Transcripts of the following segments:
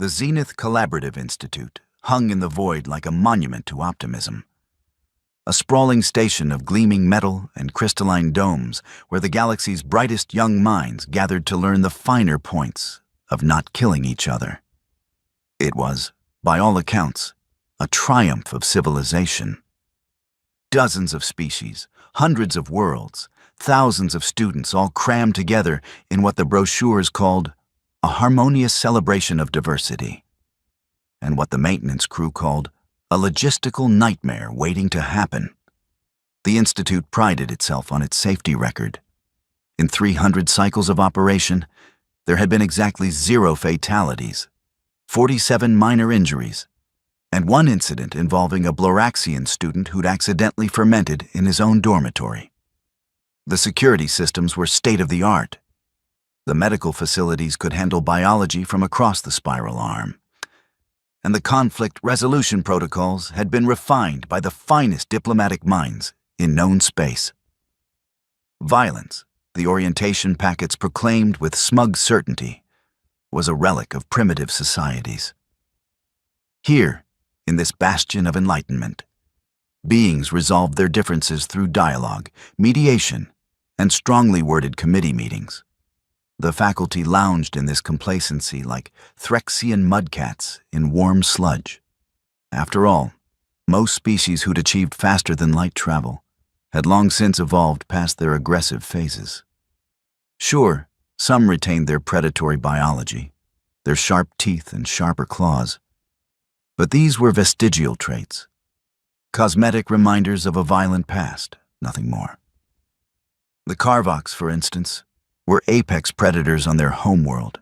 The Zenith Collaborative Institute hung in the void like a monument to optimism. A sprawling station of gleaming metal and crystalline domes where the galaxy's brightest young minds gathered to learn the finer points of not killing each other. It was, by all accounts, a triumph of civilization. Dozens of species, hundreds of worlds, thousands of students all crammed together in what the brochures called a harmonious celebration of diversity, and what the maintenance crew called a logistical nightmare waiting to happen. The Institute prided itself on its safety record. In 300 cycles of operation, there had been exactly 0 fatalities, 47 minor injuries, and 1 incident involving a Bloraxian student who'd accidentally fermented in his own dormitory. The security systems were state-of-the-art. The medical facilities could handle biology from across the spiral arm, and the conflict resolution protocols had been refined by the finest diplomatic minds in known space. Violence, the orientation packets proclaimed with smug certainty, was a relic of primitive societies. Here, in this bastion of enlightenment, beings resolved their differences through dialogue, mediation, and strongly worded committee meetings. The faculty lounged in this complacency like Threxian mudcats in warm sludge. After all, most species who'd achieved faster than light travel had long since evolved past their aggressive phases. Sure, some retained their predatory biology, their sharp teeth and sharper claws, but these were vestigial traits, cosmetic reminders of a violent past, nothing more. The Carvox, for instance, were apex predators on their homeworld,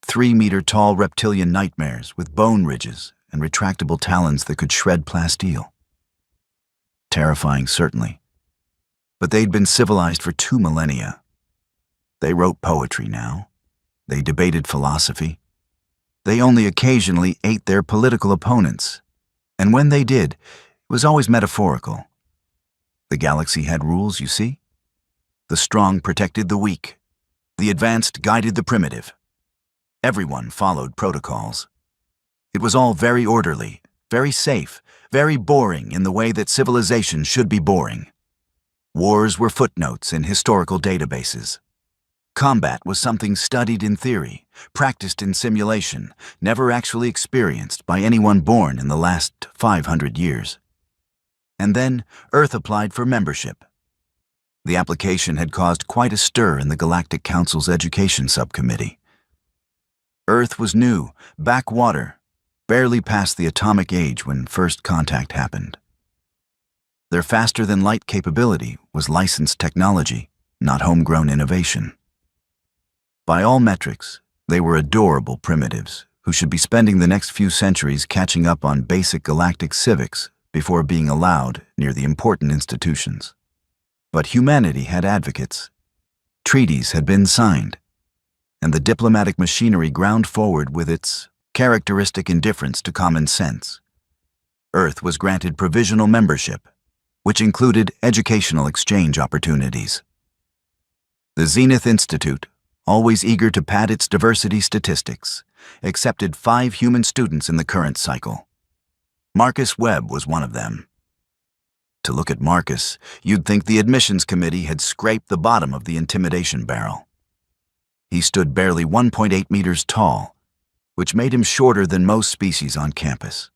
3-meter-tall reptilian nightmares with bone ridges and retractable talons that could shred plasteel. Terrifying, certainly, but they'd been civilized for 2 millennia. They wrote poetry now. They debated philosophy. They only occasionally ate their political opponents, and when they did, it was always metaphorical. The galaxy had rules, you see. The strong protected the weak. The advanced guided the primitive. Everyone followed protocols. It was all very orderly, very safe, very boring in the way that civilization should be boring. Wars were footnotes in historical databases. Combat was something studied in theory, practiced in simulation, never actually experienced by anyone born in the last 500 years. And then Earth applied for membership. The application had caused quite a stir in the Galactic Council's Education Subcommittee. Earth was new, backwater, barely past the atomic age when first contact happened. Their faster-than-light capability was licensed technology, not homegrown innovation. By all metrics, they were adorable primitives who should be spending the next few centuries catching up on basic galactic civics before being allowed near the important institutions. But humanity had advocates. Treaties had been signed, and the diplomatic machinery ground forward with its characteristic indifference to common sense. Earth was granted provisional membership, which included educational exchange opportunities. The Zenith Institute, always eager to pad its diversity statistics, accepted 5 human students in the current cycle. Marcus Webb was one of them. To look at Marcus, you'd think the admissions committee had scraped the bottom of the intimidation barrel. He stood barely 1.8 meters tall, which made him shorter than most species on campus.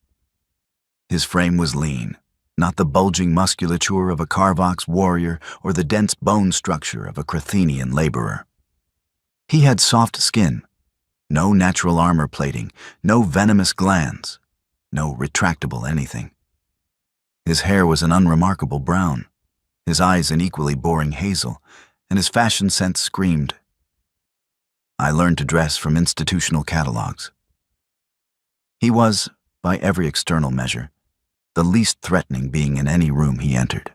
His frame was lean, not the bulging musculature of a Carvox warrior or the dense bone structure of a Crathenian laborer. He had soft skin, no natural armor plating, no venomous glands, no retractable anything. His hair was an unremarkable brown, his eyes an equally boring hazel, and his fashion sense screamed. I learned to dress from institutional catalogs. He was, by every external measure, the least threatening being in any room he entered.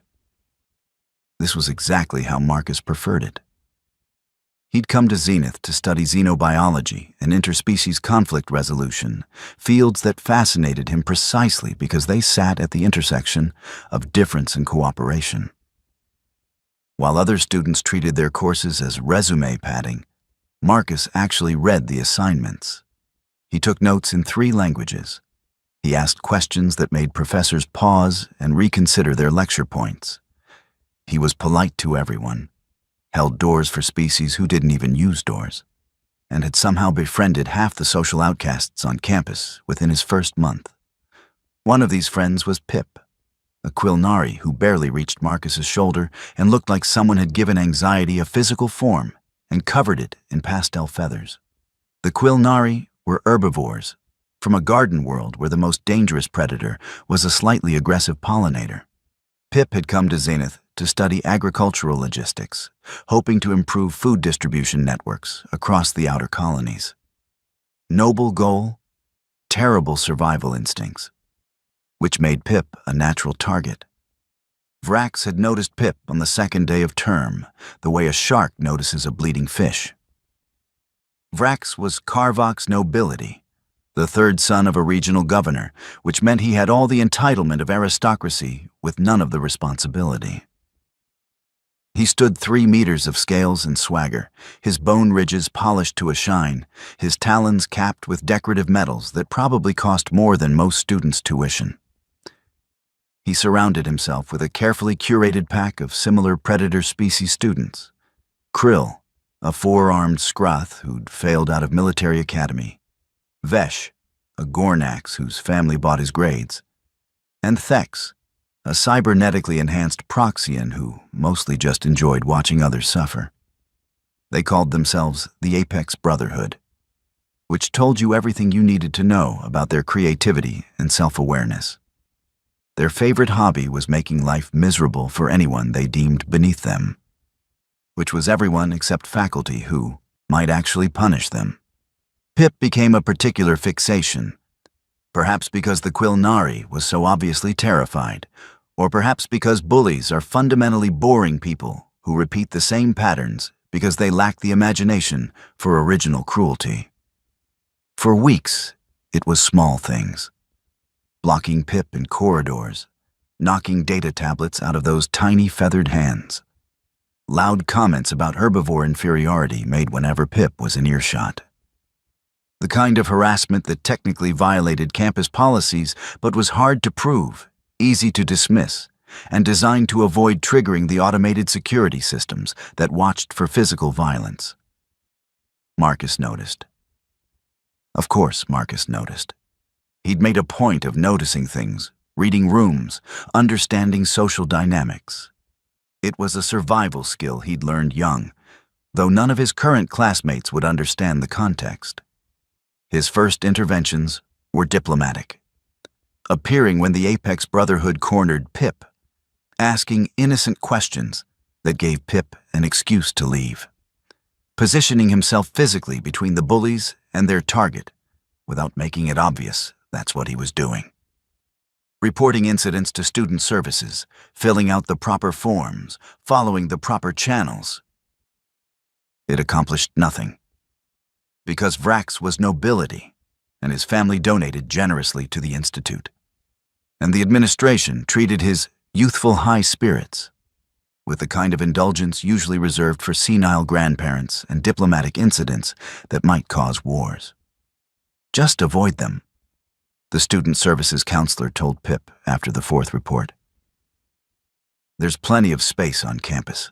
This was exactly how Marcus preferred it. He'd come to Zenith to study xenobiology and interspecies conflict resolution, fields that fascinated him precisely because they sat at the intersection of difference and cooperation. While other students treated their courses as resume padding, Marcus actually read the assignments. He took notes in 3 languages. He asked questions that made professors pause and reconsider their lecture points. He was polite to everyone, held doors for species who didn't even use doors, and had somehow befriended half the social outcasts on campus within his first month. One of these friends was Pip, a quilnari who barely reached Marcus's shoulder and looked like someone had given anxiety a physical form and covered it in pastel feathers. The quilnari were herbivores, from a garden world where the most dangerous predator was a slightly aggressive pollinator. Pip had come to Zenith to study agricultural logistics, hoping to improve food distribution networks across the outer colonies. Noble goal, terrible survival instincts, which made Pip a natural target. Vrax had noticed Pip on the second day of term, the way a shark notices a bleeding fish. Vrax was Karvok's nobility, the 3rd son of a regional governor, which meant he had all the entitlement of aristocracy with none of the responsibility. He stood 3 meters of scales and swagger, his bone ridges polished to a shine, his talons capped with decorative medals that probably cost more than most students' tuition. He surrounded himself with a carefully curated pack of similar predator species students. Krill, a 4-armed scroth who'd failed out of military academy. Vesh, a Gornax whose family bought his grades. And Thex, a cybernetically enhanced Proxian who mostly just enjoyed watching others suffer. They called themselves the Apex Brotherhood, which told you everything you needed to know about their creativity and self-awareness. Their favorite hobby was making life miserable for anyone they deemed beneath them, which was everyone except faculty who might actually punish them. Pip became a particular fixation, perhaps because the quilnari was so obviously terrified, or perhaps because bullies are fundamentally boring people who repeat the same patterns because they lack the imagination for original cruelty. For weeks, it was small things. Blocking Pip in corridors, knocking data tablets out of those tiny feathered hands. Loud comments about herbivore inferiority made whenever Pip was in earshot. The kind of harassment that technically violated campus policies but was hard to prove, easy to dismiss, and designed to avoid triggering the automated security systems that watched for physical violence. Marcus noticed. Of course, Marcus noticed. He'd made a point of noticing things, reading rooms, understanding social dynamics. It was a survival skill he'd learned young, though none of his current classmates would understand the context. His first interventions were diplomatic, appearing when the Apex Brotherhood cornered Pip, asking innocent questions that gave Pip an excuse to leave, positioning himself physically between the bullies and their target without making it obvious that's what he was doing. Reporting incidents to student services, filling out the proper forms, following the proper channels. It accomplished nothing. Because Vrax was nobility, and his family donated generously to the Institute. And the administration treated his youthful high spirits with the kind of indulgence usually reserved for senile grandparents and diplomatic incidents that might cause wars. Just avoid them, the student services counselor told Pip after the 4th report. There's plenty of space on campus.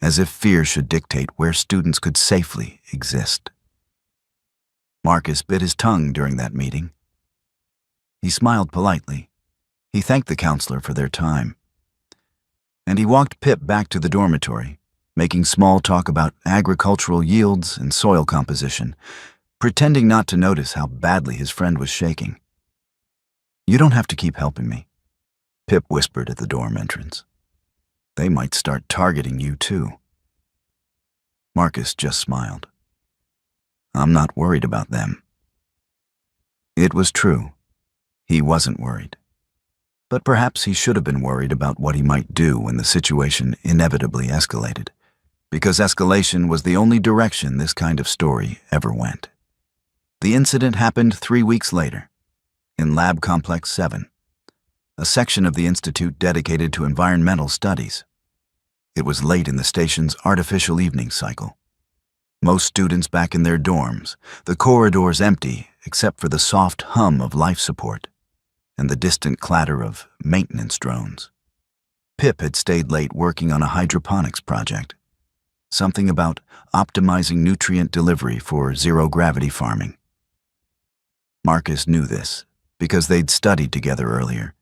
As if fear should dictate where students could safely exist. Marcus bit his tongue during that meeting. He smiled politely. He thanked the counselor for their time. And he walked Pip back to the dormitory, making small talk about agricultural yields and soil composition, pretending not to notice how badly his friend was shaking. "You don't have to keep helping me," Pip whispered at the dorm entrance. "They might start targeting you too." Marcus just smiled. "I'm not worried about them." It was true. He wasn't worried. But perhaps he should have been worried about what he might do when the situation inevitably escalated, because escalation was the only direction this kind of story ever went. The incident happened 3 weeks later, in Lab Complex 7, a section of the Institute dedicated to environmental studies. It was late in the station's artificial evening cycle. Most students back in their dorms, the corridors empty except for the soft hum of life support and the distant clatter of maintenance drones. Pip had stayed late working on a hydroponics project, something about optimizing nutrient delivery for zero-gravity farming. Marcus knew this because they'd studied together earlier,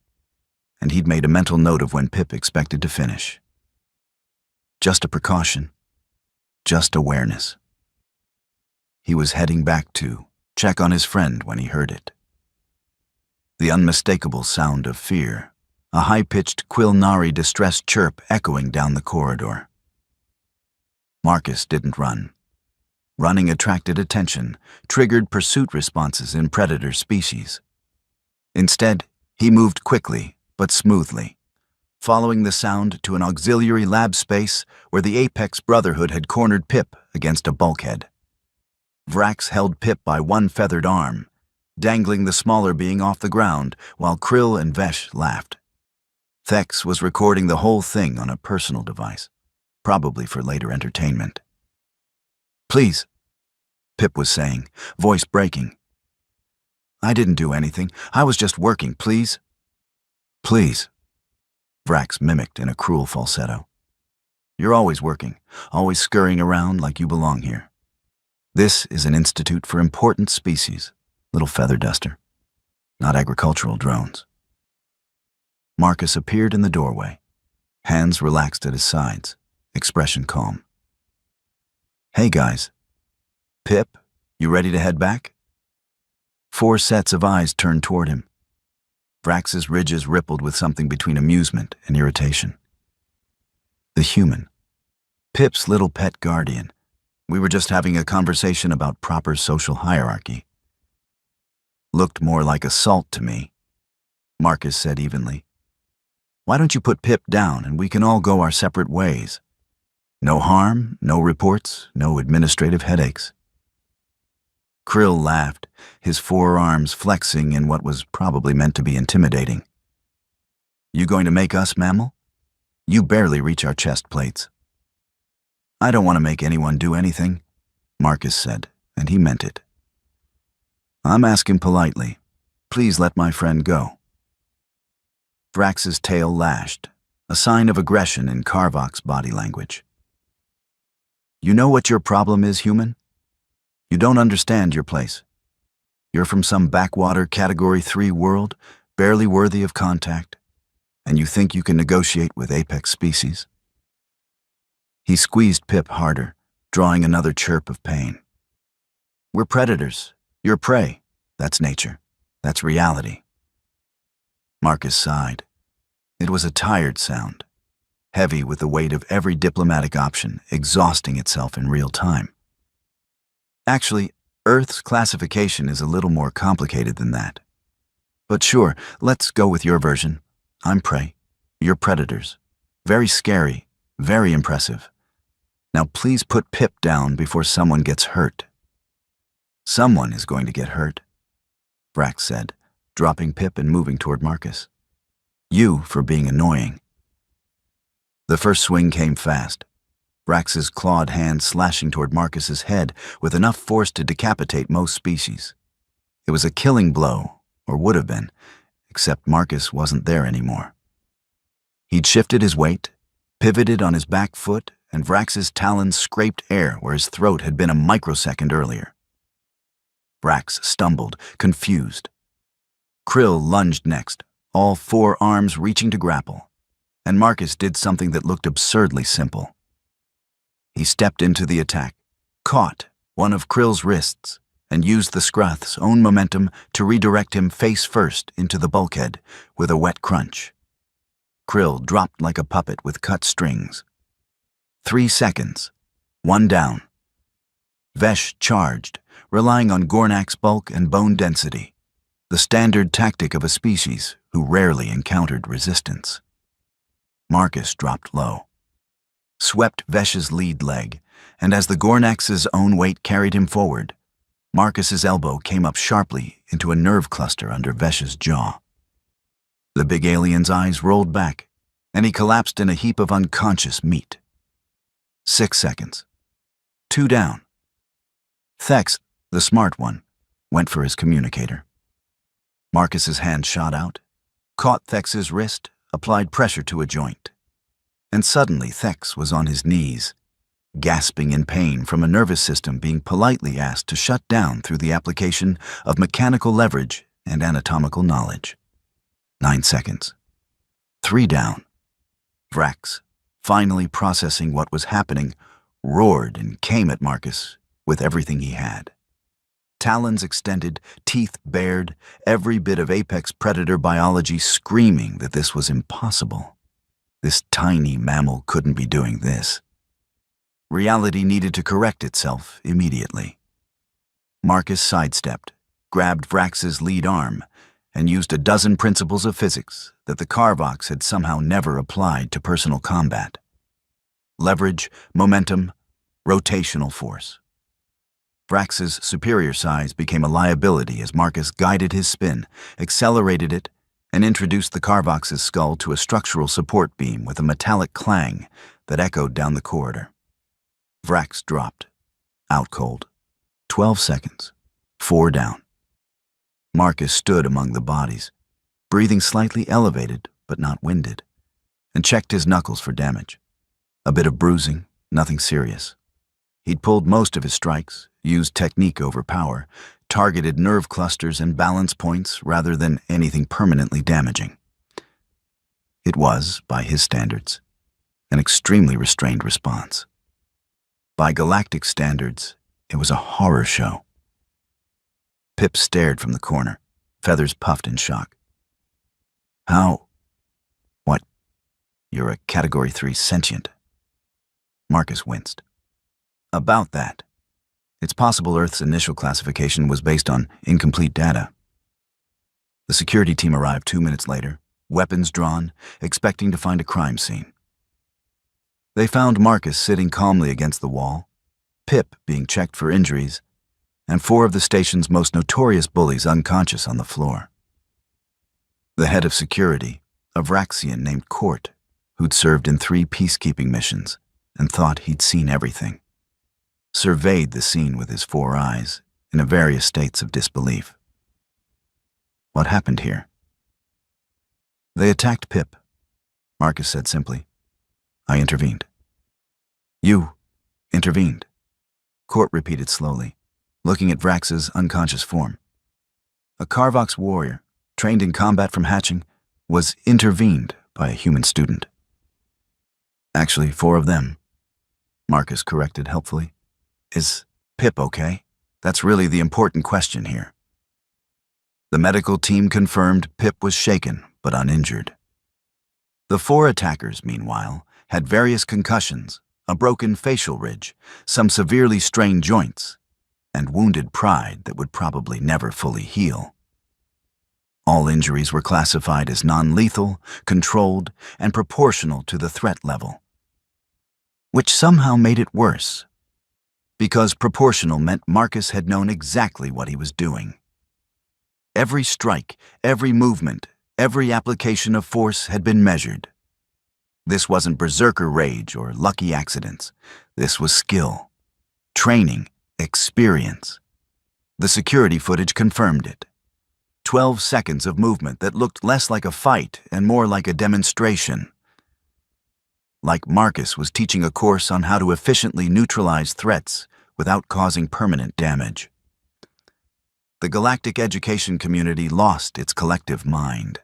and he'd made a mental note of when Pip expected to finish. Just a precaution, just awareness. He was heading back to check on his friend when he heard it. The unmistakable sound of fear, a high-pitched Quilnari distressed chirp echoing down the corridor. Marcus didn't run. Running attracted attention, triggered pursuit responses in predator species. Instead, he moved quickly but smoothly, following the sound to an auxiliary lab space where the Apex Brotherhood had cornered Pip against a bulkhead. Vrax held Pip by one feathered arm, dangling the smaller being off the ground while Krill and Vesh laughed. Thex was recording the whole thing on a personal device, probably for later entertainment. "Please," Pip was saying, voice breaking. "I didn't do anything. I was just working, please." "Please," Vrax mimicked in a cruel falsetto. "You're always working, always scurrying around like you belong here. This is an institute for important species, little feather duster, not agricultural drones." Marcus appeared in the doorway, hands relaxed at his sides, expression calm. "Hey guys. Pip, you ready to head back?" 4 sets of eyes turned toward him. Vrax's ridges rippled with something between amusement and irritation. The human. Pip's little pet guardian. We were just having a conversation about proper social hierarchy. "Looked more like assault to me," Marcus said evenly. "Why don't you put Pip down and we can all go our separate ways? No harm, no reports, no administrative headaches." Krill laughed, his forearms flexing in what was probably meant to be intimidating. "You going to make us mammal? You barely reach our chest plates." "I don't want to make anyone do anything," Marcus said, and he meant it. "I'm asking politely. Please let my friend go." Vrax's tail lashed, a sign of aggression in Karvok's body language. "You know what your problem is, human? You don't understand your place. You're from some backwater Category 3 world, barely worthy of contact, and you think you can negotiate with apex species?" He squeezed Pip harder, drawing another chirp of pain. "We're predators. You're prey. That's nature. That's reality." Marcus sighed. It was a tired sound, heavy with the weight of every diplomatic option exhausting itself in real time. Actually, Earth's classification is a little more complicated than that. But sure, let's go with your version. I'm prey. You're predators. Very scary, very impressive. Now please put Pip down before someone gets hurt. "Someone is going to get hurt," Vrax said, dropping Pip and moving toward Marcus. "You for being annoying." The first swing came fast, Vrax's clawed hand slashing toward Marcus's head with enough force to decapitate most species. It was a killing blow, or would have been, except Marcus wasn't there anymore. He'd shifted his weight, pivoted on his back foot, and Vrax's talons scraped air where his throat had been a microsecond earlier. Vrax stumbled, confused. Krill lunged next, all 4 arms reaching to grapple, and Marcus did something that looked absurdly simple. He stepped into the attack, caught one of Krill's wrists, and used the Scrath's own momentum to redirect him face first into the bulkhead with a wet crunch. Krill dropped like a puppet with cut strings. 3 seconds. 1 down. Vesh charged, relying on Gornak's bulk and bone density, the standard tactic of a species who rarely encountered resistance. Marcus dropped low, swept Vesh's lead leg, and as the Gornax's own weight carried him forward, Marcus's elbow came up sharply into a nerve cluster under Vesh's jaw. The big alien's eyes rolled back, and he collapsed in a heap of unconscious meat. 6 seconds. 2 down. Thex, the smart one, went for his communicator. Marcus's hand shot out, caught Thex's wrist, applied pressure to a joint. And suddenly Thex was on his knees, gasping in pain from a nervous system being politely asked to shut down through the application of mechanical leverage and anatomical knowledge. 9 seconds. 3 down. Vrax, finally processing what was happening, roared and came at Marcus with everything he had. Talons extended, teeth bared, every bit of apex predator biology screaming that this was impossible. This tiny mammal couldn't be doing this. Reality needed to correct itself immediately. Marcus sidestepped, grabbed Vrax's lead arm, and used a dozen principles of physics that the Carvox had somehow never applied to personal combat. Leverage, momentum, rotational force. Vrax's superior size became a liability as Marcus guided his spin, accelerated it, and introduced the Carvox's skull to a structural support beam with a metallic clang that echoed down the corridor. Vrax dropped, out cold. 12 seconds. 4 down. Marcus stood among the bodies, breathing slightly elevated but not winded, and checked his knuckles for damage. A bit of bruising, nothing serious. He'd pulled most of his strikes, used technique over power, targeted nerve clusters and balance points rather than anything permanently damaging. It was, by his standards, an extremely restrained response. By galactic standards, it was a horror show. Pip stared from the corner, feathers puffed in shock. How? What? You're a Category 3 sentient. Marcus winced. About that. It's possible Earth's initial classification was based on incomplete data. The security team arrived 2 minutes later, weapons drawn, expecting to find a crime scene. They found Marcus sitting calmly against the wall, Pip being checked for injuries, and 4 of the station's most notorious bullies unconscious on the floor. The head of security, a Vraxian named Court, who'd served in 3 peacekeeping missions and thought he'd seen everything, surveyed the scene with his 4 eyes in various states of disbelief. What happened here? They attacked Pip, Marcus said simply. I intervened. You intervened, Court repeated slowly, looking at Vrax's unconscious form. A Carvox warrior, trained in combat from hatching, was intervened by a human student. Actually, 4 of them, Marcus corrected helpfully. Is Pip okay? That's really the important question here. The medical team confirmed Pip was shaken but uninjured. The 4 attackers, meanwhile, had various concussions, a broken facial ridge, some severely strained joints, and wounded pride that would probably never fully heal. All injuries were classified as non-lethal, controlled, and proportional to the threat level, which somehow made it worse, because proportional meant Marcus had known exactly what he was doing. Every strike, every movement, every application of force had been measured. This wasn't berserker rage or lucky accidents. This was skill, training, experience. The security footage confirmed it. 12 seconds of movement that looked less like a fight and more like a demonstration. Like Marcus was teaching a course on how to efficiently neutralize threats without causing permanent damage. The galactic education community lost its collective mind.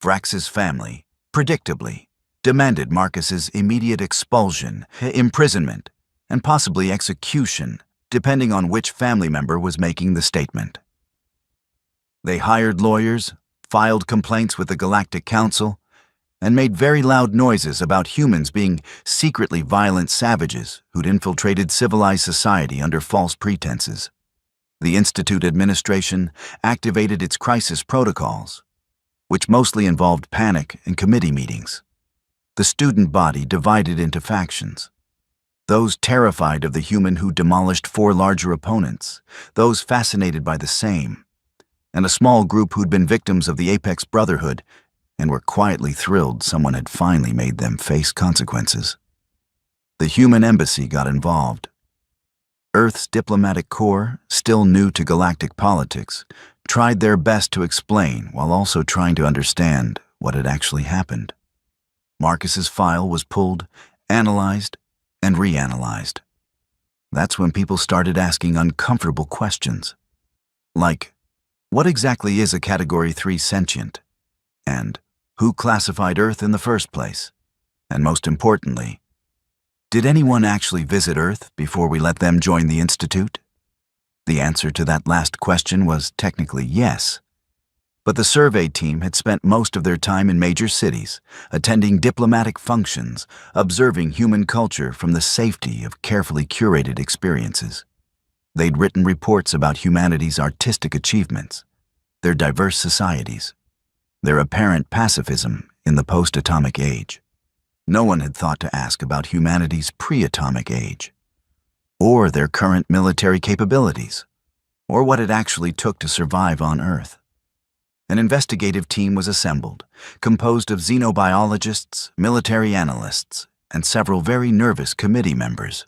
Vrax's family, predictably, demanded Marcus's immediate expulsion, imprisonment, and possibly execution, depending on which family member was making the statement. They hired lawyers, filed complaints with the Galactic Council, and made very loud noises about humans being secretly violent savages who'd infiltrated civilized society under false pretenses. The Institute administration activated its crisis protocols, which mostly involved panic and committee meetings. The student body divided into factions. Those terrified of the human who demolished 4 larger opponents, those fascinated by the same, and a small group who'd been victims of the Apex Brotherhood and were quietly thrilled someone had finally made them face consequences. The human embassy got involved. Earth's diplomatic corps, still new to galactic politics, tried their best to explain while also trying to understand what had actually happened. Marcus's file was pulled, analyzed, and reanalyzed. That's when people started asking uncomfortable questions. Like, what exactly is a Category 3 sentient? And who classified Earth in the first place? And most importantly, did anyone actually visit Earth before we let them join the Institute? The answer to that last question was technically yes. But the survey team had spent most of their time in major cities, attending diplomatic functions, observing human culture from the safety of carefully curated experiences. They'd written reports about humanity's artistic achievements, their diverse societies, their apparent pacifism in the post-atomic age. No one had thought to ask about humanity's pre-atomic age, or their current military capabilities, or what it actually took to survive on Earth. An investigative team was assembled, composed of xenobiologists, military analysts, and several very nervous committee members.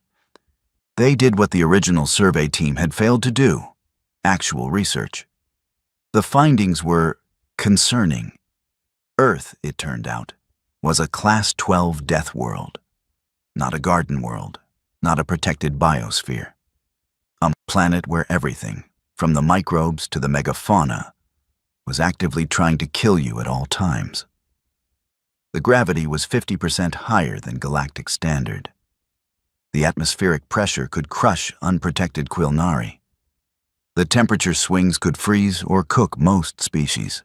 They did what the original survey team had failed to do: actual research. The findings were concerning. Earth, it turned out, was a Class 12 death world. Not a garden world, not a protected biosphere. A planet where everything, from the microbes to the megafauna, was actively trying to kill you at all times. The gravity was 50% higher than galactic standard. The atmospheric pressure could crush unprotected Quilnari. The temperature swings could freeze or cook most species.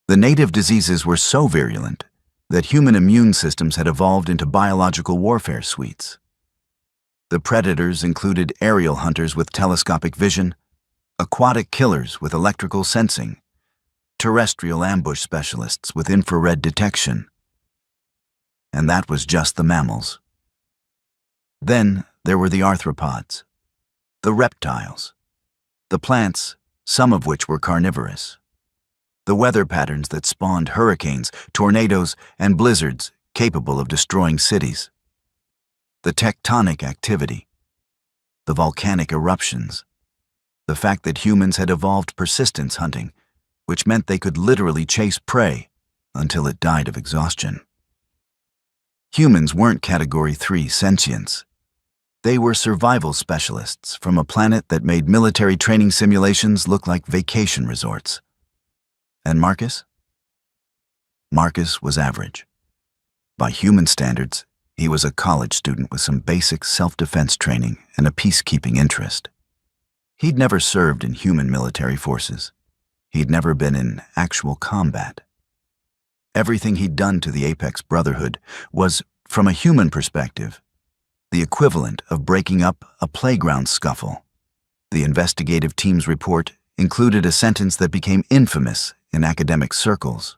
The native diseases were so virulent that human immune systems had evolved into biological warfare suites. The predators included aerial hunters with telescopic vision, aquatic killers with electrical sensing, terrestrial ambush specialists with infrared detection. And that was just the mammals. Then there were the arthropods, the reptiles, the plants, some of which were carnivorous, the weather patterns that spawned hurricanes, tornadoes, and blizzards capable of destroying cities, the tectonic activity, the volcanic eruptions, the fact that humans had evolved persistence hunting, which meant they could literally chase prey until it died of exhaustion. Humans weren't Category 3 sentients. They were survival specialists from a planet that made military training simulations look like vacation resorts. And Marcus? Marcus was average. By human standards, he was a college student with some basic self-defense training and a peacekeeping interest. He'd never served in human military forces. He'd never been in actual combat. Everything he'd done to the Apex Brotherhood was, from a human perspective, the equivalent of breaking up a playground scuffle. The investigative team's report included a sentence that became infamous in academic circles.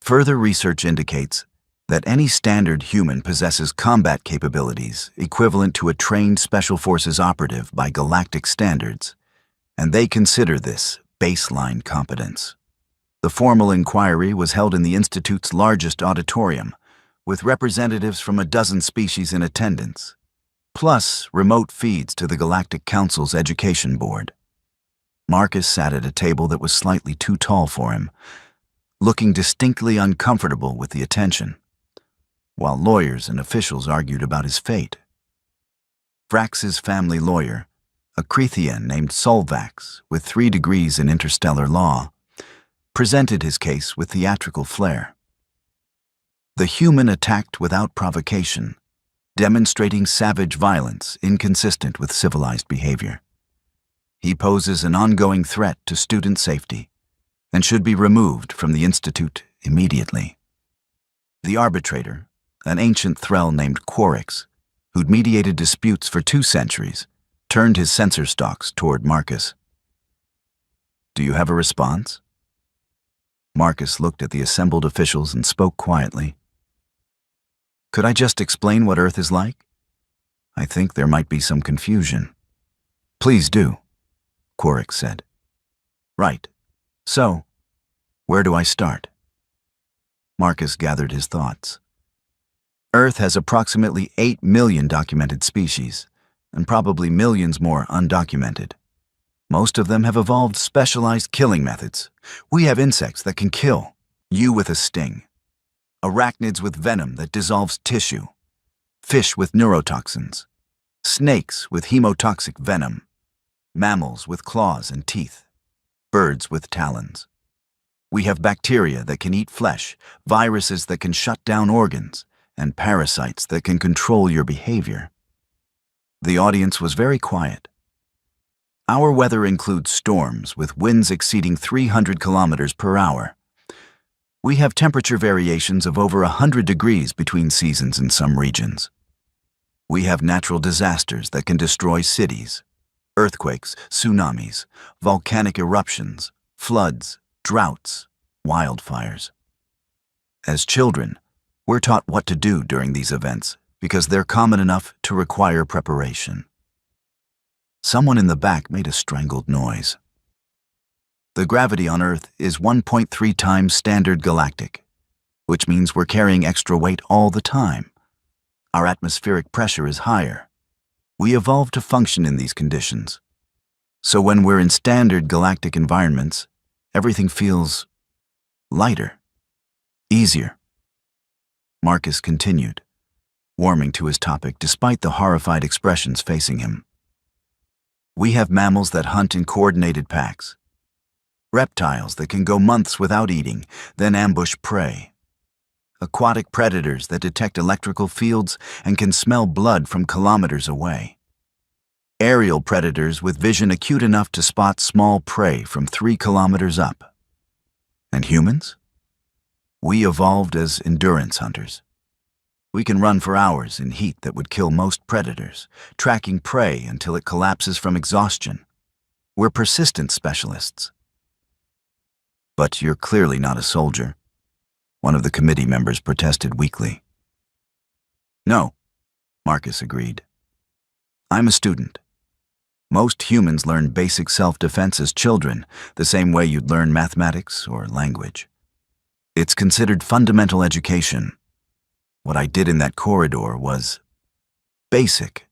Further research indicates that any standard human possesses combat capabilities equivalent to a trained Special Forces operative by galactic standards, and they consider this baseline competence. The formal inquiry was held in the Institute's largest auditorium, with representatives from a dozen species in attendance, plus remote feeds to the Galactic Council's Education Board. Marcus sat at a table that was slightly too tall for him, looking distinctly uncomfortable with the attention, while lawyers and officials argued about his fate. Vrax's family lawyer, a Crethian named Solvax with 3 degrees in interstellar law, presented his case with theatrical flair. The human attacked without provocation, demonstrating savage violence inconsistent with civilized behavior. He poses an ongoing threat to student safety and should be removed from the Institute immediately. The arbitrator, an ancient Threll named Quarix, who'd mediated disputes for 2 centuries, turned his censor stalks toward Marcus. "Do you have a response?" Marcus looked at the assembled officials and spoke quietly. "Could I just explain what Earth is like? I think there might be some confusion." "Please do," Quarix said. "Right. So, where do I start?" Marcus gathered his thoughts. Earth has approximately 8 million documented species, and probably millions more undocumented. Most of them have evolved specialized killing methods. We have insects that can kill, you with a sting. Arachnids with venom that dissolves tissue. Fish with neurotoxins. Snakes with hemotoxic venom. Mammals with claws and teeth. Birds with talons. We have bacteria that can eat flesh, viruses that can shut down organs, and parasites that can control your behavior. The audience was very quiet. Our weather includes storms with winds exceeding 300 kilometers per hour. We have temperature variations of over 100 degrees between seasons in some regions. We have natural disasters that can destroy cities. Earthquakes, tsunamis, volcanic eruptions, floods, droughts, wildfires. As children, we're taught what to do during these events because they're common enough to require preparation. Someone in the back made a strangled noise. The gravity on Earth is 1.3 times standard galactic, which means we're carrying extra weight all the time. Our atmospheric pressure is higher. We evolved to function in these conditions. So when we're in standard galactic environments, everything feels lighter, easier. Marcus continued, warming to his topic despite the horrified expressions facing him. We have mammals that hunt in coordinated packs. Reptiles that can go months without eating, then ambush prey. Aquatic predators that detect electrical fields and can smell blood from kilometers away. Aerial predators with vision acute enough to spot small prey from 3 kilometers up. And humans? We evolved as endurance hunters. We can run for hours in heat that would kill most predators, tracking prey until it collapses from exhaustion. We're persistence specialists. But you're clearly not a soldier. One of the committee members protested weakly. No, Marcus agreed. I'm a student. Most humans learn basic self-defense as children, the same way you'd learn mathematics or language. It's considered fundamental education. What I did in that corridor was basic.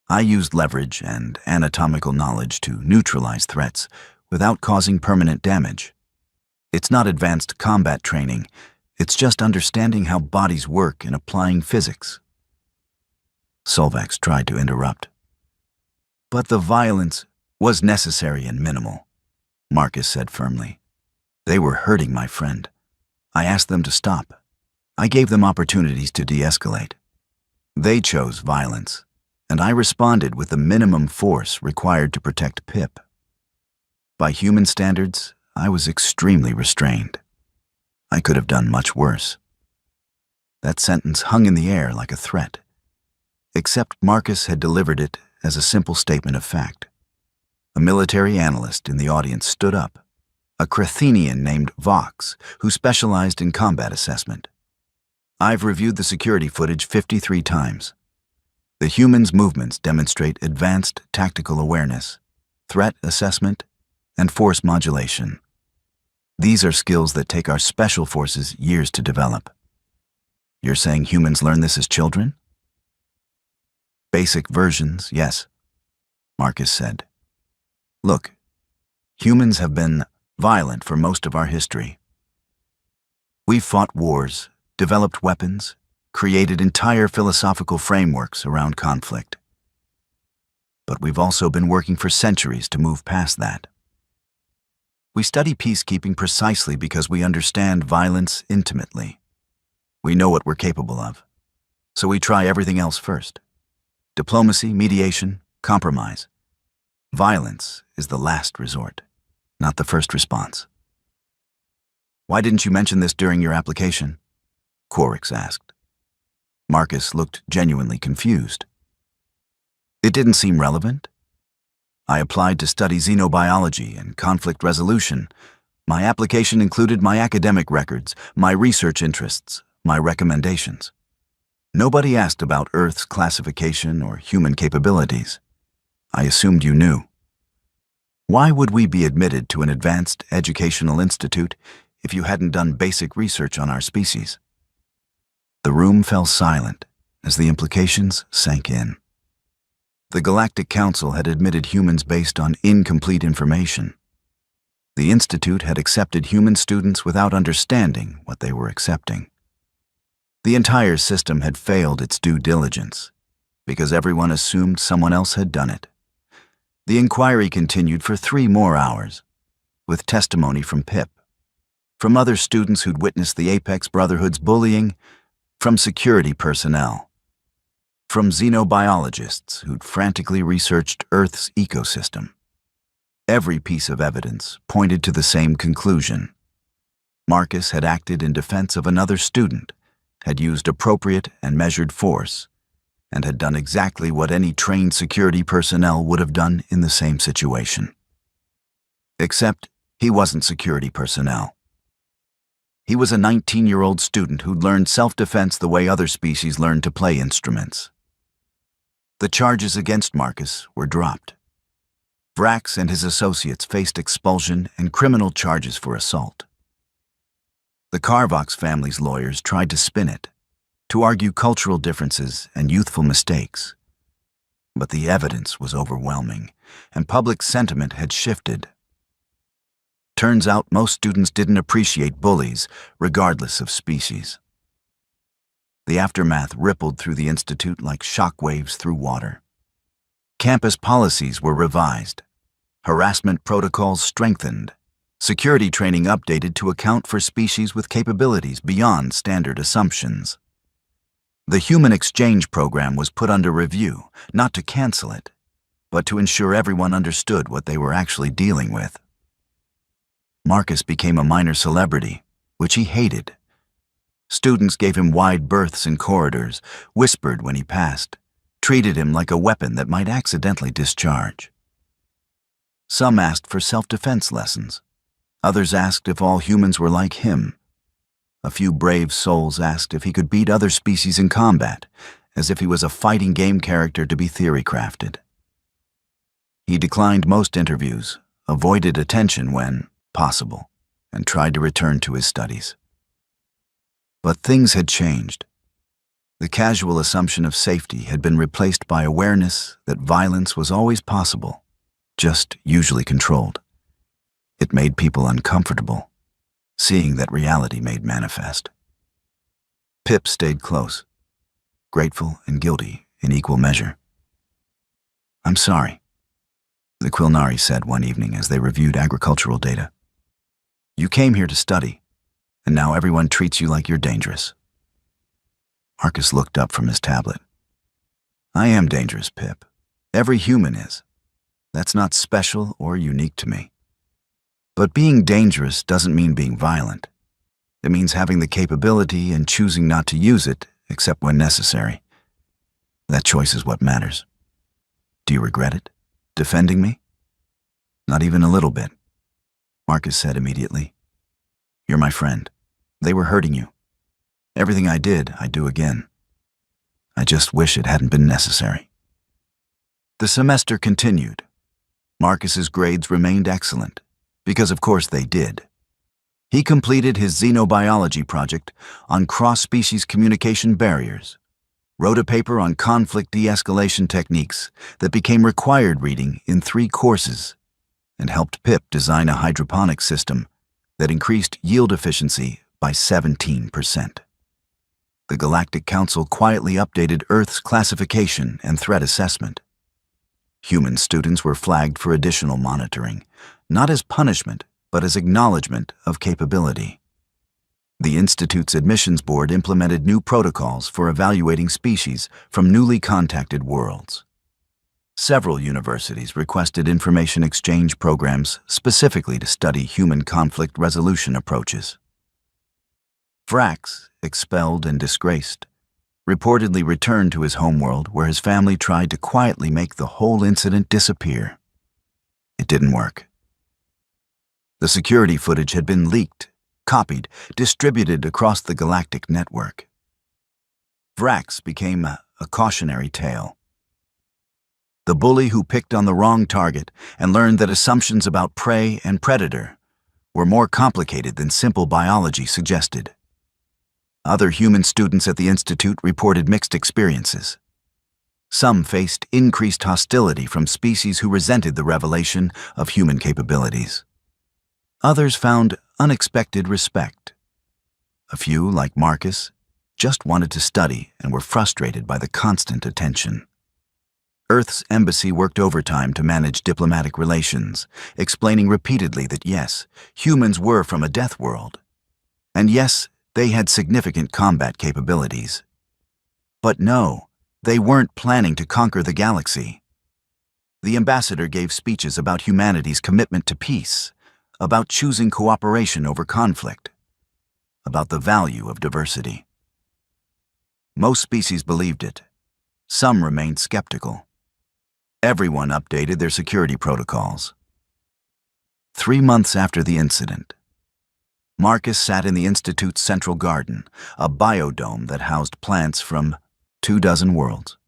I used leverage and anatomical knowledge to neutralize threats without causing permanent damage. It's not advanced combat training. It's just understanding how bodies work and applying physics. Solvax tried to interrupt. But the violence was necessary and minimal, Marcus said firmly. They were hurting my friend. I asked them to stop. I gave them opportunities to de-escalate. They chose violence, and I responded with the minimum force required to protect Pip. By human standards, I was extremely restrained. I could have done much worse. That sentence hung in the air like a threat, except Marcus had delivered it as a simple statement of fact. A military analyst in the audience stood up, a Crethenian named Vox, who specialized in combat assessment. I've reviewed the security footage 53 times. The humans' movements demonstrate advanced tactical awareness, threat assessment, and force modulation. These are skills that take our special forces years to develop. You're saying humans learn this as children? Basic versions, yes, Marcus said. Look, humans have been violent for most of our history. We've fought wars, developed weapons, created entire philosophical frameworks around conflict. But we've also been working for centuries to move past that. We study peacekeeping precisely because we understand violence intimately. We know what we're capable of, so we try everything else first. Diplomacy, mediation, compromise. Violence is the last resort, not the first response. Why didn't you mention this during your application? Quarix asked. Marcus looked genuinely confused. It didn't seem relevant. I applied to study xenobiology and conflict resolution. My application included my academic records, my research interests, my recommendations. Nobody asked about Earth's classification or human capabilities. I assumed you knew. Why would we be admitted to an advanced educational institute if you hadn't done basic research on our species? The room fell silent as the implications sank in. The Galactic Council had admitted humans based on incomplete information. The Institute had accepted human students without understanding what they were accepting. The entire system had failed its due diligence, because everyone assumed someone else had done it. The inquiry continued for 3 more hours, with testimony from Pip, from other students who'd witnessed the Apex Brotherhood's bullying, from security personnel, from xenobiologists who'd frantically researched Earth's ecosystem. Every piece of evidence pointed to the same conclusion. Marcus had acted in defense of another student, had used appropriate and measured force, and had done exactly what any trained security personnel would have done in the same situation. Except he wasn't security personnel. He was a 19-year-old student who'd learned self-defense the way other species learned to play instruments. The charges against Marcus were dropped. Vrax and his associates faced expulsion and criminal charges for assault. The Carvox family's lawyers tried to spin it, to argue cultural differences and youthful mistakes. But the evidence was overwhelming, and public sentiment had shifted. Turns out most students didn't appreciate bullies, regardless of species. The aftermath rippled through the Institute like shockwaves through water. Campus policies were revised, harassment protocols strengthened, security training updated to account for species with capabilities beyond standard assumptions. The human exchange program was put under review, not to cancel it, but to ensure everyone understood what they were actually dealing with. Marcus became a minor celebrity, which he hated. Students gave him wide berths in corridors, whispered when he passed, treated him like a weapon that might accidentally discharge. Some asked for self-defense lessons. Others asked if all humans were like him. A few brave souls asked if he could beat other species in combat, as if he was a fighting game character to be theory-crafted. He declined most interviews, avoided attention when possible, and tried to return to his studies. But things had changed. The casual assumption of safety had been replaced by awareness that violence was always possible, just usually controlled. It made people uncomfortable, seeing that reality made manifest. Pip stayed close, grateful and guilty in equal measure. "I'm sorry," the Quilnari said one evening as they reviewed agricultural data. "You came here to study, and now everyone treats you like you're dangerous." Marcus looked up from his tablet. "I am dangerous, Pip. Every human is. That's not special or unique to me. But being dangerous doesn't mean being violent. It means having the capability and choosing not to use it except when necessary. That choice is what matters. Do you regret it? Defending me?" "Not even a little bit," Marcus said immediately. "You're my friend. They were hurting you. Everything I did, I'd do again. I just wish it hadn't been necessary." The semester continued. Marcus's grades remained excellent, because of course they did. He completed his xenobiology project on cross-species communication barriers, wrote a paper on conflict de-escalation techniques that became required reading in 3 courses, and helped Pip design a hydroponic system that increased yield efficiency by 17%. The Galactic Council quietly updated Earth's classification and threat assessment. Human students were flagged for additional monitoring, not as punishment, but as acknowledgement of capability. The Institute's admissions board implemented new protocols for evaluating species from newly contacted worlds. Several universities requested information exchange programs specifically to study human conflict resolution approaches. Vrax, expelled and disgraced, reportedly returned to his homeworld where his family tried to quietly make the whole incident disappear. It didn't work. The security footage had been leaked, copied, distributed across the galactic network. Vrax became a cautionary tale. The bully who picked on the wrong target and learned that assumptions about prey and predator were more complicated than simple biology suggested. Other human students at the Institute reported mixed experiences. Some faced increased hostility from species who resented the revelation of human capabilities. Others found unexpected respect. A few, like Marcus, just wanted to study and were frustrated by the constant attention. Earth's embassy worked overtime to manage diplomatic relations, explaining repeatedly that yes, humans were from a death world, and yes, they had significant combat capabilities. But no, they weren't planning to conquer the galaxy. The ambassador gave speeches about humanity's commitment to peace, about choosing cooperation over conflict, about the value of diversity. Most species believed it. Some remained skeptical. Everyone updated their security protocols. 3 months after the incident, Marcus sat in the Institute's central garden, a biodome that housed plants from 24 worlds,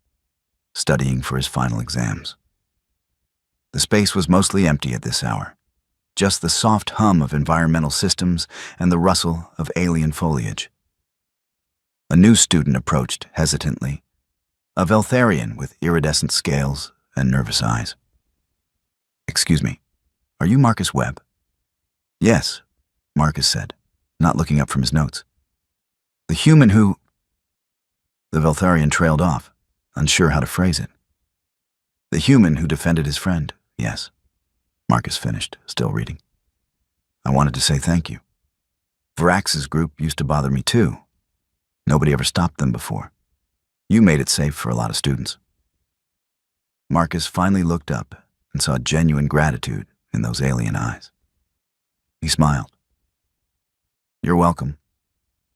studying for his final exams. The space was mostly empty at this hour, just the soft hum of environmental systems and the rustle of alien foliage. A new student approached hesitantly, a Veltharian with iridescent scales and nervous eyes. "Excuse me, are you Marcus Webb?" "Yes," Marcus said, not looking up from his notes. "The human who—" The Veltharian trailed off, unsure how to phrase it. "The human who defended his friend, yes," Marcus finished, still reading. "I wanted to say thank you. Varax's group used to bother me too. Nobody ever stopped them before. You made it safe for a lot of students." Marcus finally looked up and saw genuine gratitude in those alien eyes. He smiled. "You're welcome.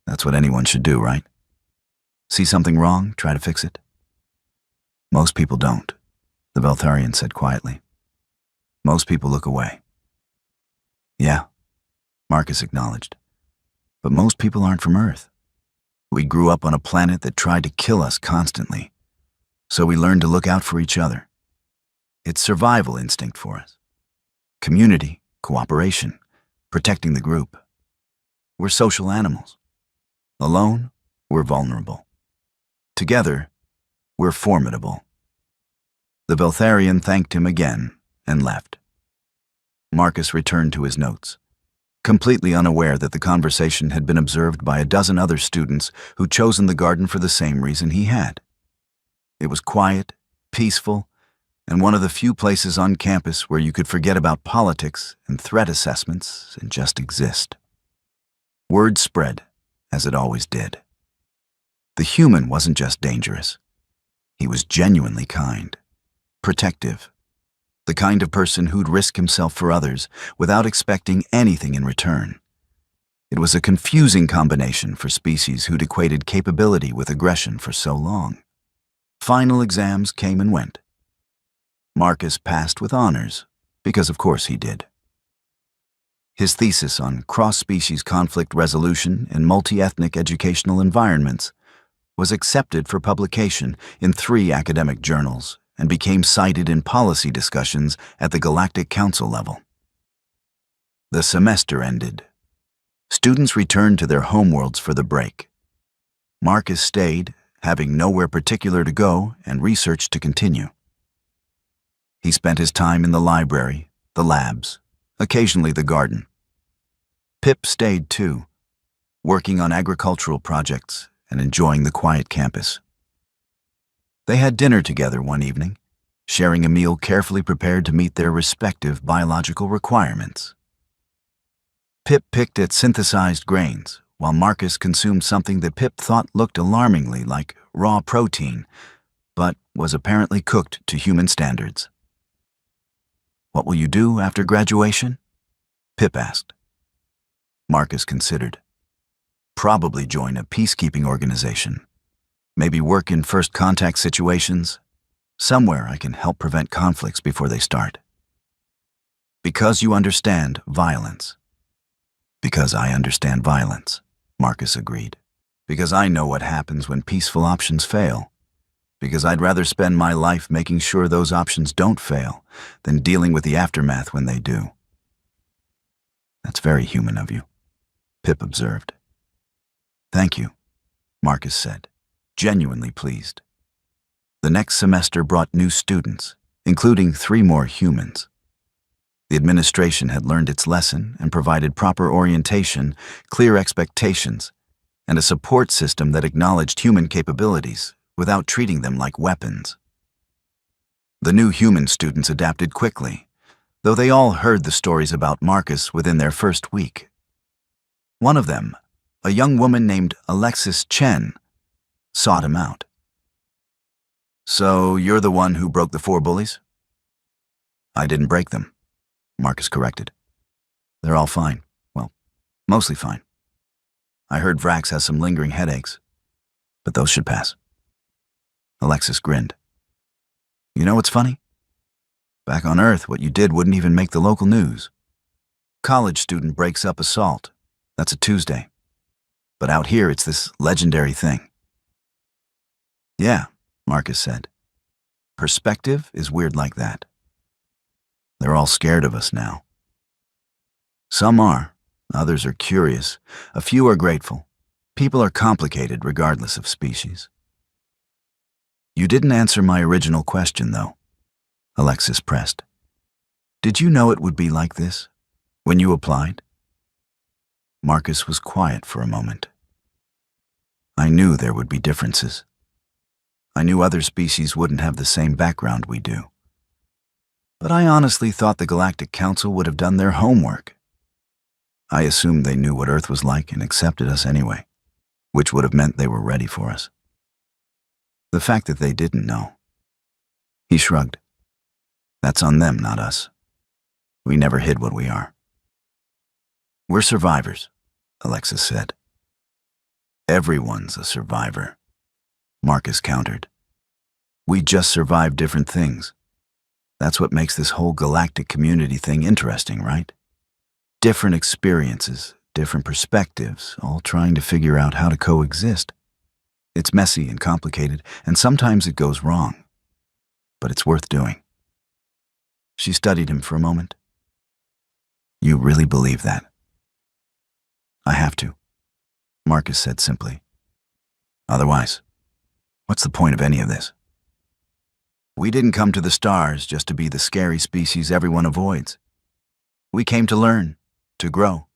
That's what anyone should do, right? See something wrong, try to fix it." "Most people don't," the Veltharian said quietly. "Most people look away." "Yeah," Marcus acknowledged. "But most people aren't from Earth. We grew up on a planet that tried to kill us constantly, so we learned to look out for each other. It's survival instinct for us. Community, cooperation, protecting the group. We're social animals. Alone, we're vulnerable. Together, we're formidable." The Veltharian thanked him again and left. Marcus returned to his notes, completely unaware that the conversation had been observed by a dozen other students who'd chosen the garden for the same reason he had. It was quiet, peaceful, and one of the few places on campus where you could forget about politics and threat assessments and just exist. Word spread, as it always did. The human wasn't just dangerous. He was genuinely kind, protective, the kind of person who'd risk himself for others without expecting anything in return. It was a confusing combination for species who'd equated capability with aggression for so long. Final exams came and went. Marcus passed with honors, because of course he did. His thesis on cross-species conflict resolution in multi-ethnic educational environments was accepted for publication in 3 academic journals and became cited in policy discussions at the Galactic Council level. The semester ended. Students returned to their homeworlds for the break. Marcus stayed, having nowhere particular to go and research to continue. He spent his time in the library, the labs, occasionally the garden. Pip stayed too, working on agricultural projects and enjoying the quiet campus. They had dinner together one evening, sharing a meal carefully prepared to meet their respective biological requirements. Pip picked at synthesized grains, while Marcus consumed something that Pip thought looked alarmingly like raw protein, but was apparently cooked to human standards. "What will you do after graduation?" Pip asked. Marcus considered. "Probably join a peacekeeping organization. Maybe work in first contact situations, somewhere I can help prevent conflicts before they start." "Because you understand violence." "Because I understand violence," Marcus agreed. "Because I know what happens when peaceful options fail. Because I'd rather spend my life making sure those options don't fail than dealing with the aftermath when they do." "That's very human of you," Pip observed. "Thank you," Marcus said, genuinely pleased. The next semester brought new students, including 3 more humans. The administration had learned its lesson and provided proper orientation, clear expectations, and a support system that acknowledged human capabilities without treating them like weapons. The new human students adapted quickly, though they all heard the stories about Marcus within their first week. One of them, a young woman named Alexis Chen, sought him out. "So you're the one who broke the 4 bullies?" "I didn't break them," Marcus corrected. "They're all fine. Well, mostly fine. I heard Vrax has some lingering headaches, but those should pass." Alexis grinned. "You know what's funny? Back on Earth, what you did wouldn't even make the local news. College student breaks up assault. That's a Tuesday. But out here, it's this legendary thing." "Yeah," Marcus said. "Perspective is weird like that. They're all scared of us now. Some are, others are curious, a few are grateful. People are complicated regardless of species." "You didn't answer my original question, though," Alexis pressed. "Did you know it would be like this when you applied?" Marcus was quiet for a moment. "I knew there would be differences. I knew other species wouldn't have the same background we do. But I honestly thought the Galactic Council would have done their homework. I assumed they knew what Earth was like and accepted us anyway, which would have meant they were ready for us. The fact that they didn't know..." He shrugged. "That's on them, not us. We never hid what we are." "We're survivors," Alexis said. "Everyone's a survivor," Marcus countered. "We just survive different things. That's what makes this whole galactic community thing interesting, right? Different experiences, different perspectives, all trying to figure out how to coexist. It's messy and complicated, and sometimes it goes wrong. But it's worth doing." She studied him for a moment. "You really believe that?" "I have to," Marcus said simply. "Otherwise, what's the point of any of this? We didn't come to the stars just to be the scary species everyone avoids. We came to learn, to grow,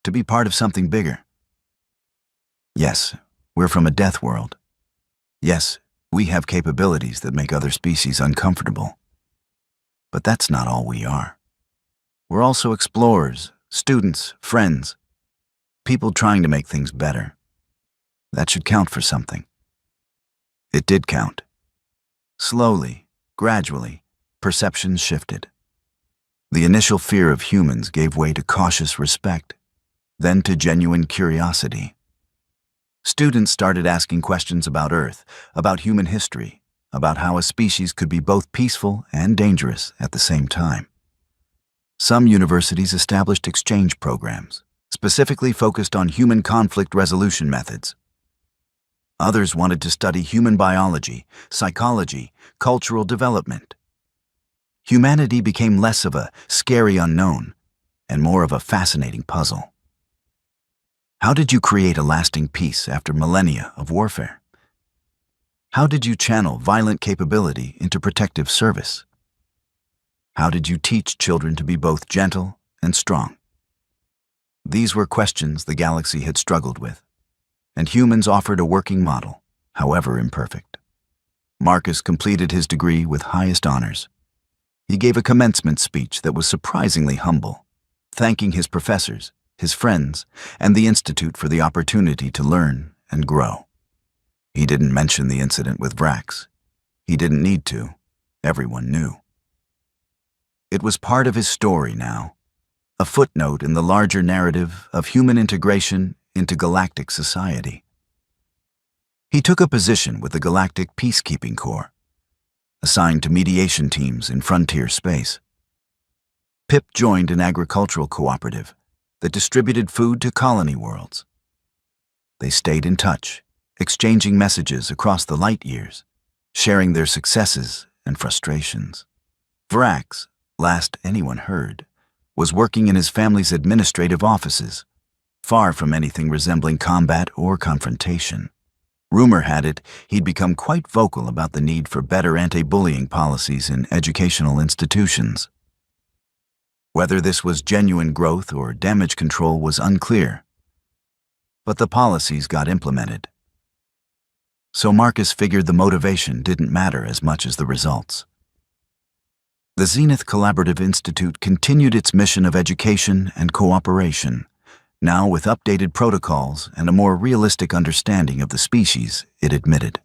to be part of something bigger. Yes, we're from a death world. Yes, we have capabilities that make other species uncomfortable. But that's not all we are. We're also explorers, students, friends, people trying to make things better. That should count for something." It did count. Slowly, gradually, perceptions shifted. The initial fear of humans gave way to cautious respect, then to genuine curiosity. Students started asking questions about Earth, about human history, about how a species could be both peaceful and dangerous at the same time. Some universities established exchange programs, specifically focused on human conflict resolution methods. Others wanted to study human biology, psychology, cultural development. Humanity became less of a scary unknown and more of a fascinating puzzle. How did you create a lasting peace after millennia of warfare? How did you channel violent capability into protective service? How did you teach children to be both gentle and strong? These were questions the galaxy had struggled with, and humans offered a working model, however imperfect. Marcus completed his degree with highest honors. He gave a commencement speech that was surprisingly humble, thanking his professors, his friends, and the Institute for the opportunity to learn and grow. He didn't mention the incident with Vrax. He didn't need to. Everyone knew. It was part of his story now, a footnote in the larger narrative of human integration into galactic society. He took a position with the Galactic Peacekeeping Corps, assigned to mediation teams in frontier space. Pip joined an agricultural cooperative that distributed food to colony worlds. They stayed in touch, exchanging messages across the light years, sharing their successes and frustrations. Vrax, last anyone heard, was working in his family's administrative offices, far from anything resembling combat or confrontation. Rumor had it he'd become quite vocal about the need for better anti-bullying policies in educational institutions. Whether this was genuine growth or damage control was unclear, but the policies got implemented. So Marcus figured the motivation didn't matter as much as the results. The Zenith Collaborative Institute continued its mission of education and cooperation, now with updated protocols and a more realistic understanding of the species it admitted.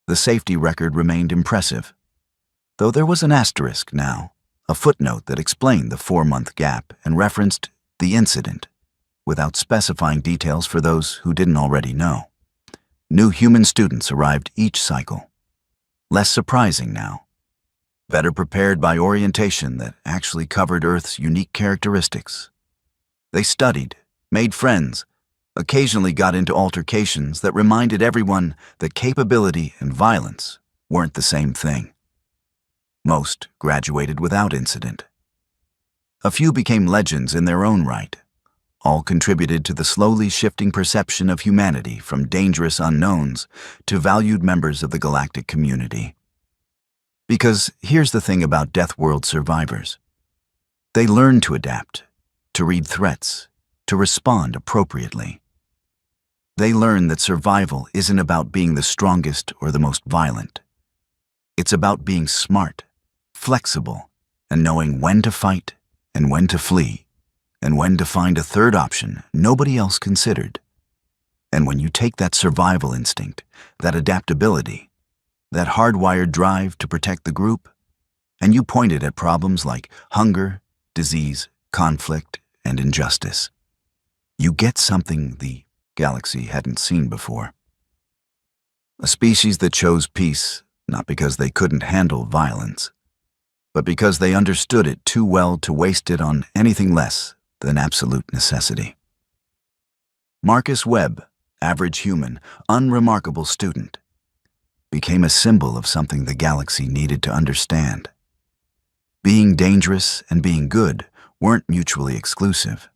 The safety record remained impressive, though there was an asterisk now, a footnote that explained the 4-month gap and referenced the incident, without specifying details for those who didn't already know. New human students arrived each cycle. Less surprising now. Better prepared by orientation that actually covered Earth's unique characteristics. They studied, made friends, occasionally got into altercations that reminded everyone that capability and violence weren't the same thing. Most graduated without incident. A few became legends in their own right. All contributed to the slowly shifting perception of humanity from dangerous unknowns to valued members of the galactic community. Because here's the thing about Deathworld survivors. They learn to adapt, to read threats, to respond appropriately. They learn that survival isn't about being the strongest or the most violent. It's about being smart, flexible, and knowing when to fight and when to flee, and when to find a third option nobody else considered. And when you take that survival instinct, that adaptability, that hardwired drive to protect the group, and you point it at problems like hunger, disease, conflict, and injustice, you get something the galaxy hadn't seen before. A species that chose peace not because they couldn't handle violence, but because they understood it too well to waste it on anything less than absolute necessity. Marcus Webb, average human, unremarkable student, became a symbol of something the galaxy needed to understand. Being dangerous and being good weren't mutually exclusive.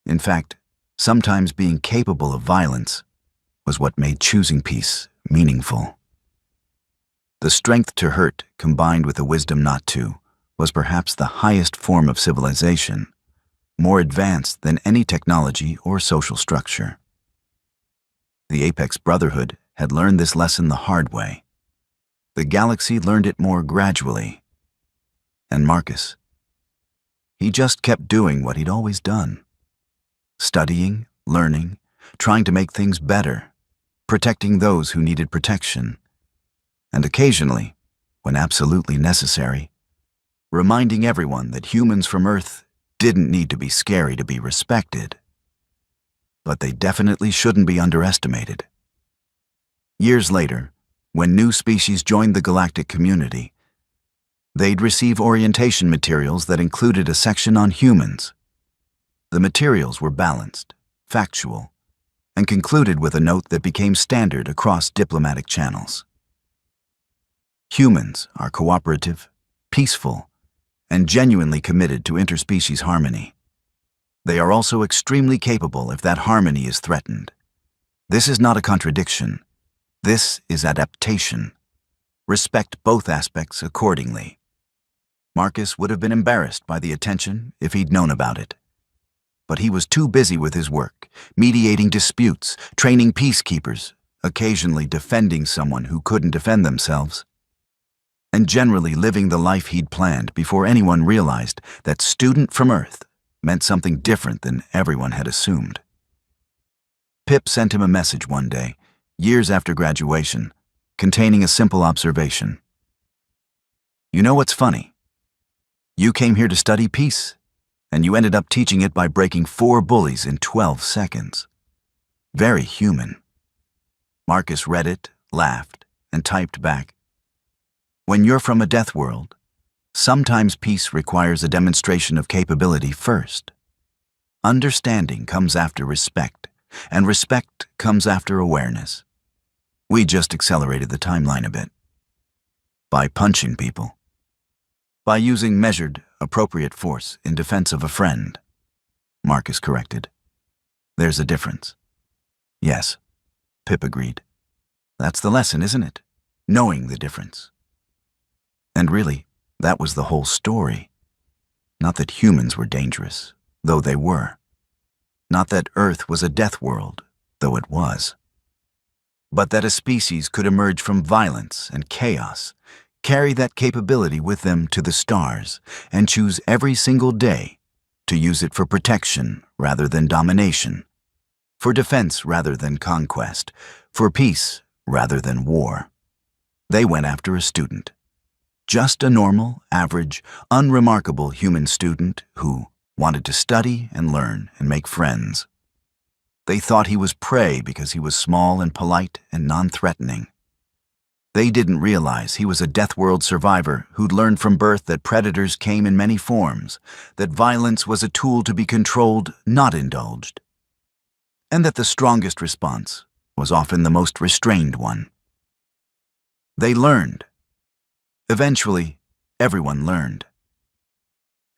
In fact, sometimes being capable of violence was what made choosing peace meaningful. The strength to hurt combined with the wisdom not to was perhaps the highest form of civilization, more advanced than any technology or social structure. The Apex Brotherhood had learned this lesson the hard way. The galaxy learned it more gradually. And Marcus, he just kept doing what he'd always done. Studying, learning, trying to make things better, protecting those who needed protection, and occasionally, when absolutely necessary, reminding everyone that humans from Earth didn't need to be scary to be respected. But they definitely shouldn't be underestimated. Years later, when new species joined the galactic community, they'd receive orientation materials that included a section on humans. The materials were balanced, factual, and concluded with a note that became standard across diplomatic channels. Humans are cooperative, peaceful, and genuinely committed to interspecies harmony. They are also extremely capable if that harmony is threatened. This is not a contradiction. This is adaptation. Respect both aspects accordingly. Marcus would have been embarrassed by the attention if he'd known about it. But he was too busy with his work, mediating disputes, training peacekeepers, occasionally defending someone who couldn't defend themselves, and generally living the life he'd planned before anyone realized that student from Earth meant something different than everyone had assumed. Pip sent him a message one day, years after graduation, containing a simple observation. You know what's funny? You came here to study peace, and you ended up teaching it by breaking 4 bullies in 12 seconds. Very human. Marcus read it, laughed, and typed back, when you're from a death world, sometimes peace requires a demonstration of capability first. Understanding comes after respect, and respect comes after awareness. We just accelerated the timeline a bit. By punching people. By using measured, appropriate force in defense of a friend. Marcus corrected. There's a difference. Yes, Pip agreed. That's the lesson, isn't it? Knowing the difference. And really, that was the whole story. Not that humans were dangerous, though they were. Not that Earth was a death world, though it was. But that a species could emerge from violence and chaos, carry that capability with them to the stars, and choose every single day to use it for protection rather than domination, for defense rather than conquest, for peace rather than war. They went after a student. Just a normal, average, unremarkable human student who wanted to study and learn and make friends. They thought he was prey because he was small and polite and non-threatening. They didn't realize he was a Deathworld survivor who'd learned from birth that predators came in many forms, that violence was a tool to be controlled, not indulged, and that the strongest response was often the most restrained one. They learned. Eventually, everyone learned.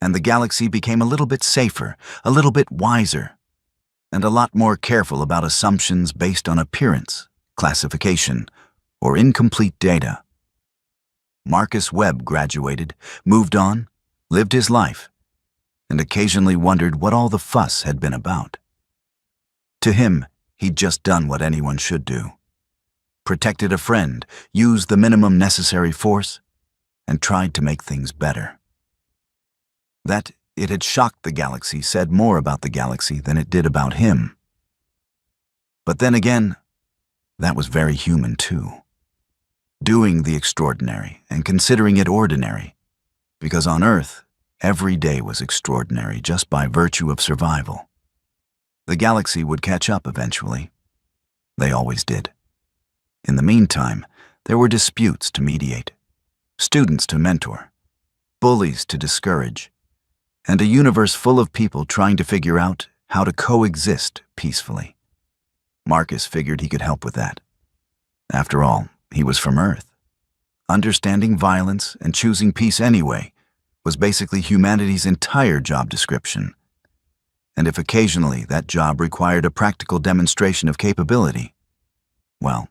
And the galaxy became a little bit safer, a little bit wiser, and a lot more careful about assumptions based on appearance, classification, or incomplete data. Marcus Webb graduated, moved on, lived his life, and occasionally wondered what all the fuss had been about. To him, he'd just done what anyone should do. Protected a friend, used the minimum necessary force, and tried to make things better. That it had shocked the galaxy said more about the galaxy than it did about him. But then again, that was very human too. Doing the extraordinary and considering it ordinary, because on Earth, every day was extraordinary just by virtue of survival. The galaxy would catch up eventually. They always did. In the meantime, there were disputes to mediate, students to mentor, bullies to discourage, and a universe full of people trying to figure out how to coexist peacefully. Marcus figured he could help with that. After all, he was from Earth. Understanding violence and choosing peace anyway was basically humanity's entire job description. And if occasionally that job required a practical demonstration of capability, well,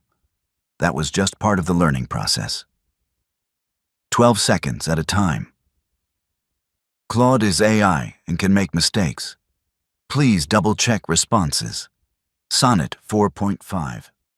that was just part of the learning process. 12 seconds at a time. Claude is AI and can make mistakes. Please double-check responses. Sonnet 4.5.